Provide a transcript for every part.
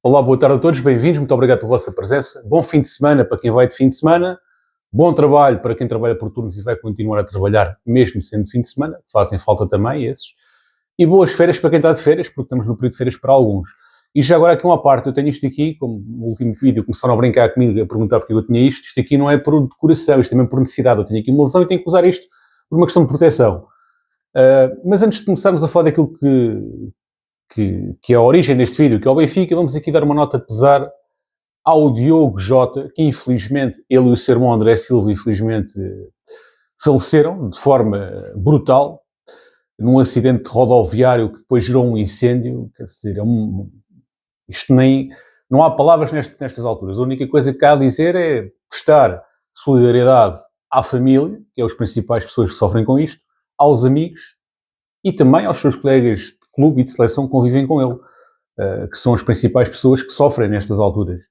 Olá, boa tarde a todos, bem-vindos, muito obrigado pela vossa presença. Bom fim de semana para quem vai de fim de semana, bom trabalho para quem trabalha por turnos e vai continuar a trabalhar mesmo sendo fim de semana, fazem falta também esses. E boas férias para quem está de férias, porque estamos no período de férias para alguns. E já agora aqui uma parte, eu tenho isto aqui, como no último vídeo começaram a brincar comigo, a perguntar porque eu tinha isto aqui não é por decoração, isto também é por necessidade, eu tenho aqui uma lesão e tenho que usar isto por uma questão de proteção. Mas antes de começarmos a falar daquilo que é a origem deste vídeo, que é o Benfica, vamos aqui dar uma nota de pesar ao Diogo Jota, que infelizmente, ele e o seu irmão André Silva, infelizmente, faleceram de forma brutal, num acidente rodoviário que depois gerou um incêndio. Quer dizer, isto nem... Não há palavras nestas alturas. A única coisa que há a dizer é prestar solidariedade à família, que é as principais pessoas que sofrem com isto, aos amigos e também aos seus colegas de clube e de seleção que convivem com ele, que são as principais pessoas que sofrem nestas alturas.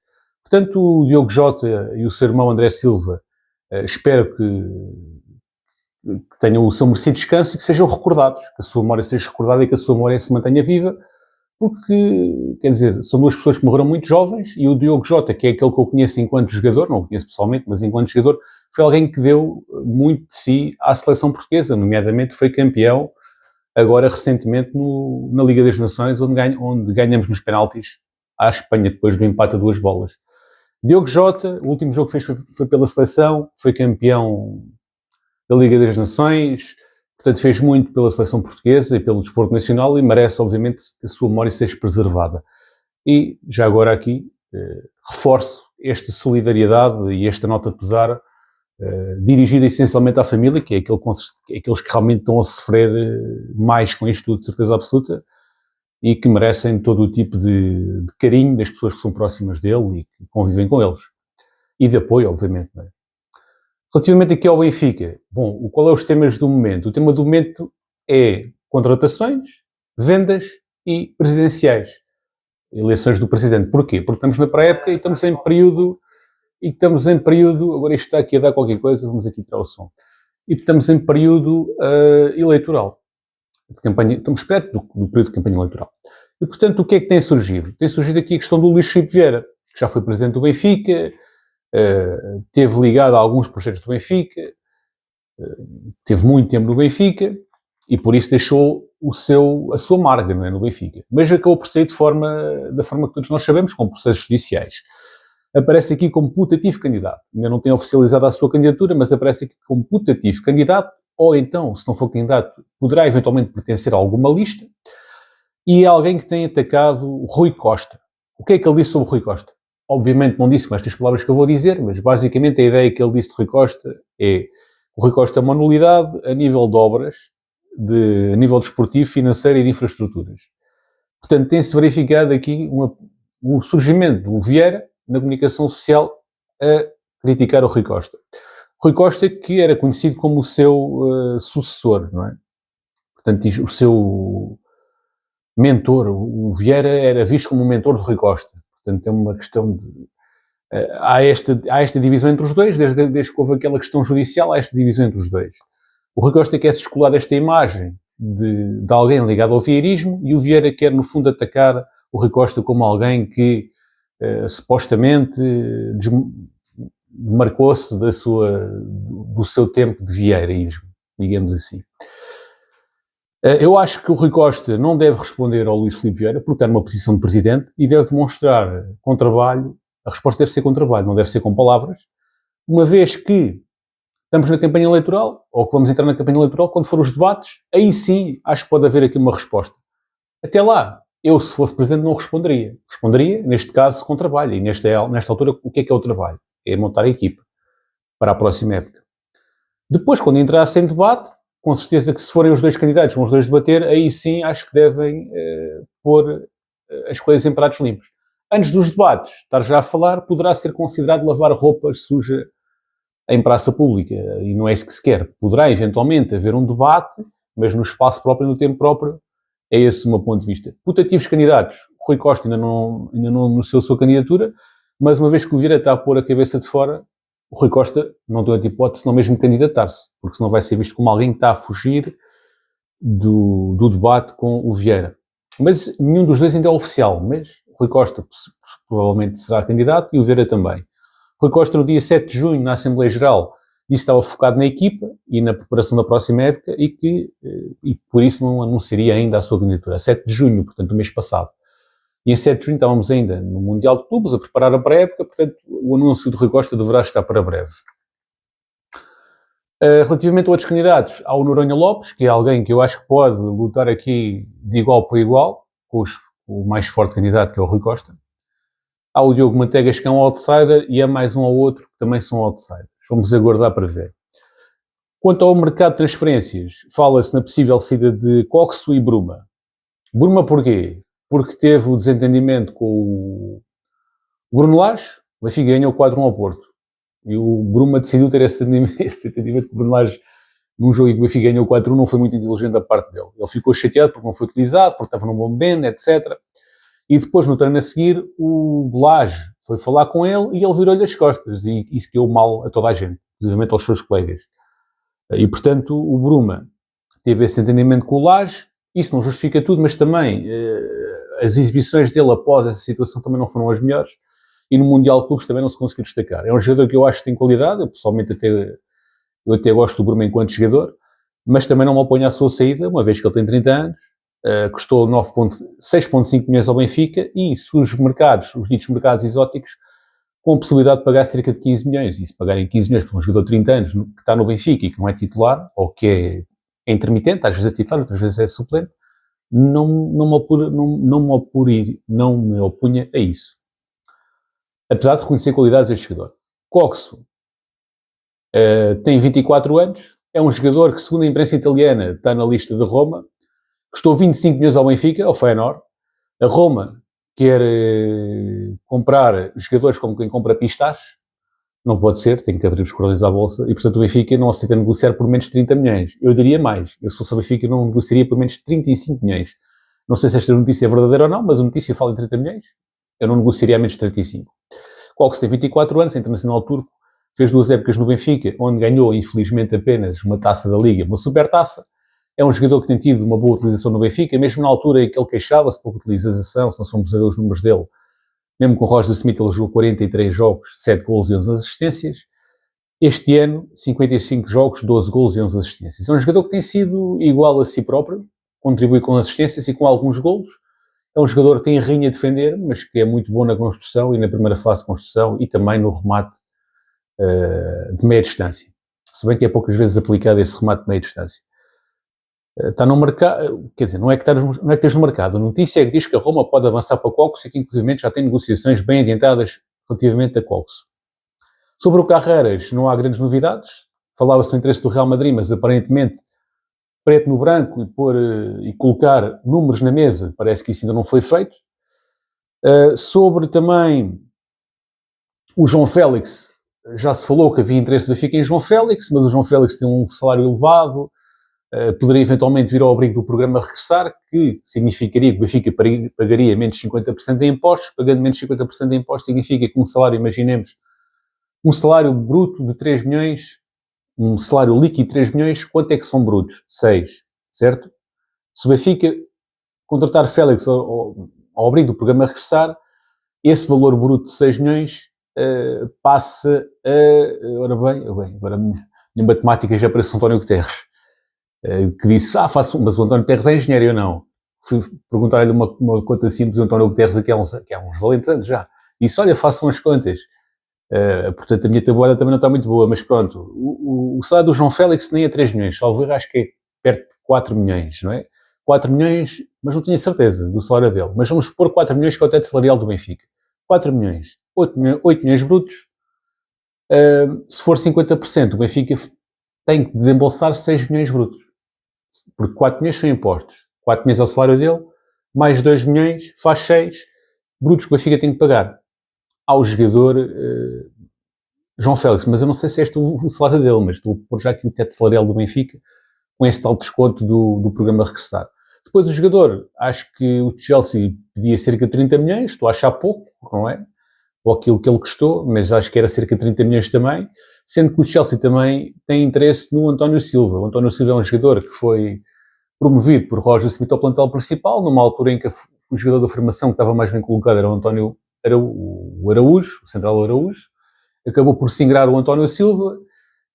Portanto, o Diogo Jota e o seu irmão André Silva, espero que tenham o seu merecido descanso e que sejam recordados, que a sua memória seja recordada e que a sua memória se mantenha viva, porque, quer dizer, são duas pessoas que morreram muito jovens e o Diogo Jota, que é aquele que eu conheço enquanto jogador, não o conheço pessoalmente, mas enquanto jogador, foi alguém que deu muito de si à seleção portuguesa, nomeadamente foi campeão agora recentemente na Liga das Nações, onde ganhamos nos penaltis à Espanha, depois do empate a 2 bolas. Diogo Jota, o último jogo que fez foi pela seleção, foi campeão da Liga das Nações, portanto fez muito pela seleção portuguesa e pelo desporto nacional e merece, obviamente, que a sua memória seja preservada. E, já agora aqui, reforço esta solidariedade e esta nota de pesar dirigida essencialmente à família, que é aqueles que realmente estão a sofrer mais com isto tudo, de certeza absoluta, e que merecem todo o tipo de carinho das pessoas que são próximas dele e que convivem com eles. E de apoio, obviamente. Não é? Relativamente aqui ao Benfica, bom, qual é os temas do momento? O tema do momento é contratações, vendas e presidenciais. Eleições do presidente. Porquê? Porque estamos na pré-época e estamos em período, agora isto está aqui a dar qualquer coisa, vamos aqui tirar o som. E estamos em período eleitoral. De campanha, estamos perto do período de campanha eleitoral. E, portanto, o que é que tem surgido? Tem surgido aqui a questão do Luís Filipe Vieira, que já foi presidente do Benfica, esteve ligado a alguns projetos do Benfica, teve muito tempo no Benfica, e por isso deixou a sua marca, não é, no Benfica. Mas acabou por sair da forma que todos nós sabemos, com processos judiciais. Aparece aqui como putativo candidato. Ainda não tem oficializado a sua candidatura, mas aparece aqui como putativo candidato, ou então, se não for candidato, poderá eventualmente pertencer a alguma lista, e é alguém que tem atacado o Rui Costa. O que é que ele disse sobre o Rui Costa? Obviamente não disse com estas palavras que eu vou dizer, mas basicamente a ideia que ele disse de Rui Costa é o Rui Costa é uma nulidade a nível de obras, a nível desportivo, financeiro e de infraestruturas. Portanto, tem-se verificado aqui um surgimento de um Vieira na comunicação social a criticar o Rui Costa. Rui Costa, que era conhecido como o seu sucessor, não é? Portanto, o seu mentor, o Vieira era visto como o mentor de Rui Costa. Portanto, é uma questão de... há esta divisão entre os dois, desde que houve aquela questão judicial, há esta divisão entre os dois. O Rui Costa quer se descolar desta imagem de alguém ligado ao vieirismo e o Vieira quer, no fundo, atacar o Rui Costa como alguém que supostamente marcou-se do seu tempo de vieirismo, digamos assim. Eu acho que o Rui Costa não deve responder ao Luís Filipe Vieira porque está numa posição de presidente e deve demonstrar com trabalho, a resposta deve ser com trabalho, não deve ser com palavras, uma vez que estamos na campanha eleitoral, ou que vamos entrar na campanha eleitoral, quando for os debates, aí sim acho que pode haver aqui uma resposta. Até lá, eu, se fosse presidente, não responderia. Responderia, neste caso, com trabalho. E nesta altura, o que é o trabalho? É montar a equipa para a próxima época. Depois, quando entrasse em debate, com certeza que se forem os dois candidatos, vão os dois debater, aí sim acho que devem pôr as coisas em pratos limpos. Antes dos debates, estar já a falar, poderá ser considerado lavar roupa suja em praça pública. E não é isso que se quer. Poderá, eventualmente, haver um debate, mas no espaço próprio, no tempo próprio. É esse o meu ponto de vista. Putativos candidatos. Rui Costa ainda não anunciou a sua candidatura, mas uma vez que o Vieira está a pôr a cabeça de fora, o Rui Costa não tem outra hipótese senão mesmo candidatar-se, porque senão vai ser visto como alguém que está a fugir do debate com o Vieira. Mas nenhum dos dois ainda é oficial, mas Rui Costa provavelmente será candidato e o Vera também. Rui Costa, no dia 7 de junho, na Assembleia Geral, disse que estava focado na equipa e na preparação da próxima época e por isso não anunciaria ainda a sua candidatura. 7 de junho, portanto, o mês passado. E em 7 de junho estávamos ainda no Mundial de Clubes a preparar a pré-época, portanto, o anúncio de Rui Costa deverá estar para breve. Relativamente a outros candidatos, há o Noronha Lopes, que é alguém que eu acho que pode lutar aqui de igual para igual, com o mais forte candidato, que é o Rui Costa. Há o Diogo Mantegas, que é um outsider, e há mais um ou outro que também são outsiders. Vamos aguardar para ver. Quanto ao mercado de transferências, fala-se na possível saída de Coxo e Bruma. Bruma porquê? Porque teve o desentendimento com o Bruno Lage, o Benfica ganhou 4-1 ao Porto. E o Bruma decidiu ter esse entendimento que o Bruno Lage, num jogo em que o Benfica ganhou 4-1, não foi muito inteligente da parte dele. Ele ficou chateado porque não foi utilizado, porque estava num bom momento, etc. E depois, no treino a seguir, o Lage foi falar com ele e ele virou-lhe as costas. E isso deu mal a toda a gente, inclusive aos seus colegas. E, portanto, o Bruma teve esse entendimento com o Lage. Isso não justifica tudo, mas também as exibições dele após essa situação também não foram as melhores. E no Mundial de Clubes também não se conseguiu destacar. É um jogador que eu acho que tem qualidade, eu pessoalmente até gosto do Bruma enquanto jogador, mas também não me oponho à sua saída, uma vez que ele tem 30 anos, custou 6,5 milhões ao Benfica, e se os ditos mercados exóticos, com a possibilidade de pagar cerca de 15 milhões, e se pagarem 15 milhões por um jogador de 30 anos que está no Benfica e que não é titular, ou que é intermitente, às vezes é titular, outras vezes é suplente, não me opunha a isso. Apesar de reconhecer qualidades deste jogador. Coxo tem 24 anos, é um jogador que, segundo a imprensa italiana, está na lista de Roma, custou 25 milhões ao Benfica, ao Feyenoord. A Roma quer comprar jogadores como quem compra pistaches, não pode ser, tem que abrir os cordões à bolsa, e portanto o Benfica não aceita negociar por menos de 30 milhões. Eu diria mais, eu se fosse o Benfica não negociaria por menos de 35 milhões. Não sei se esta notícia é verdadeira ou não, mas a notícia fala em 30 milhões, eu não negociaria a menos de 35. Coxo tem 24 anos, é internacional turco, fez 2 épocas no Benfica, onde ganhou, infelizmente, apenas uma taça da Liga, uma supertaça. É um jogador que tem tido uma boa utilização no Benfica, mesmo na altura em que ele queixava-se de pouca utilização, se não somos a ver os números dele. Mesmo com o Roger Smith ele jogou 43 jogos, 7 golos e 11 assistências. Este ano, 55 jogos, 12 golos e 11 assistências. É um jogador que tem sido igual a si próprio, contribui com assistências e com alguns golos. É um jogador que tem a rinha a defender, mas que é muito bom na construção e na primeira fase de construção e também no remate de meia distância. Se bem que é poucas vezes aplicado esse remate de meia distância. Está no mercado, quer dizer, não é que esteja no mercado. A notícia é que diz que a Roma pode avançar para Coxo e que inclusive já tem negociações bem adiantadas relativamente a Coxo. Sobre o Carreiras não há grandes novidades. Falava-se do interesse do Real Madrid, mas aparentemente preto no branco e colocar números na mesa, parece que isso ainda não foi feito. Sobre também o João Félix, já se falou que havia interesse do Benfica em João Félix, mas o João Félix tem um salário elevado, poderia eventualmente vir ao abrigo do programa Regressar, que significaria que o Benfica pagaria menos 50% de impostos. Pagando menos 50% de impostos significa que um salário, imaginemos, um salário bruto de 3 milhões, um salário líquido de 3 milhões, quanto é que são brutos? 6, certo? Se o Benfica contratar Félix ao abrigo do programa Regressar, esse valor bruto de 6 milhões passa a... Agora a minha matemática já parece o António Guterres, que disse, mas o António Guterres é engenheiro, eu não. Fui perguntar-lhe uma conta simples do António Guterres aqui há uns valentes anos já. Disse, olha, façam as contas. Portanto, a minha tabuada também não está muito boa, mas pronto. O salário do João Félix nem é 3 milhões, salvo ver, acho que é perto de 4 milhões, não é? 4 milhões, mas não tinha certeza do salário dele. Mas vamos pôr 4 milhões que é o teto salarial do Benfica. 4 milhões, 8 milhões brutos. Se for 50%, o Benfica tem que desembolsar 6 milhões brutos. Porque 4 milhões são impostos. 4 milhões é o salário dele, mais 2 milhões, faz 6 brutos que o Benfica tem que pagar ao jogador João Félix. Mas eu não sei se é este o salário dele, mas estou a pôr já aqui o teto salarial do Benfica com esse tal desconto do programa Regressar. Depois o jogador, acho que o Chelsea pedia cerca de 30 milhões, estou a achar pouco, não é? Ou aquilo que ele custou, mas acho que era cerca de 30 milhões também, sendo que o Chelsea também tem interesse no António Silva. O António Silva é um jogador que foi promovido por Roger Smith ao plantel principal, numa altura em que o jogador da formação que estava mais bem colocado era o Araújo, o central Araújo, acabou por se ingrar o António Silva.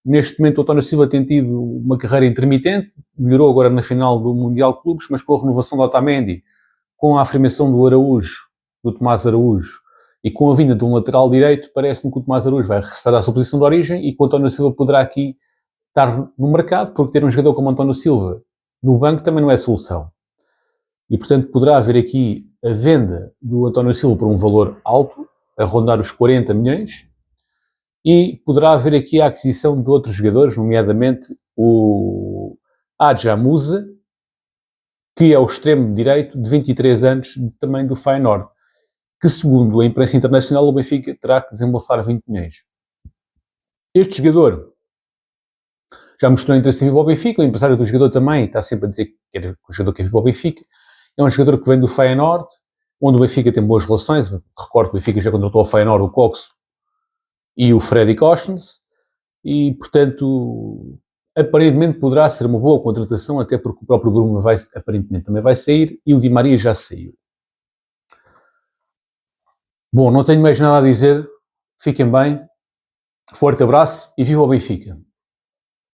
Neste momento o António Silva tem tido uma carreira intermitente, melhorou agora na final do Mundial de Clubes, mas com a renovação do Otamendi, com a afirmação do Araújo, do Tomás Araújo, e com a vinda de um lateral direito, parece-me que o Tomás Araújo vai regressar à sua posição de origem e que o António Silva poderá aqui estar no mercado, porque ter um jogador como António Silva no banco também não é solução. E, portanto, poderá haver aqui a venda do António Silva por um valor alto, a rondar os 40 milhões, e poderá haver aqui a aquisição de outros jogadores, nomeadamente o Adja Musa, que é o extremo direito de 23 anos, também do Feyenoord, que, segundo a imprensa internacional, o Benfica terá que desembolsar 20 milhões. Este jogador já mostrou interesse em vir para o Benfica, o empresário do jogador também está sempre a dizer que o jogador quer vir para o Benfica. É um jogador que vem do Feyenoord, onde o Benfica tem boas relações. Recordo que o Benfica já contratou ao Feyenoord o Coxo e o Freddy Costens, e, portanto, aparentemente poderá ser uma boa contratação, até porque o próprio Bruma aparentemente também vai sair, e o Di Maria já saiu. Bom, não tenho mais nada a dizer. Fiquem bem. Forte abraço e viva o Benfica!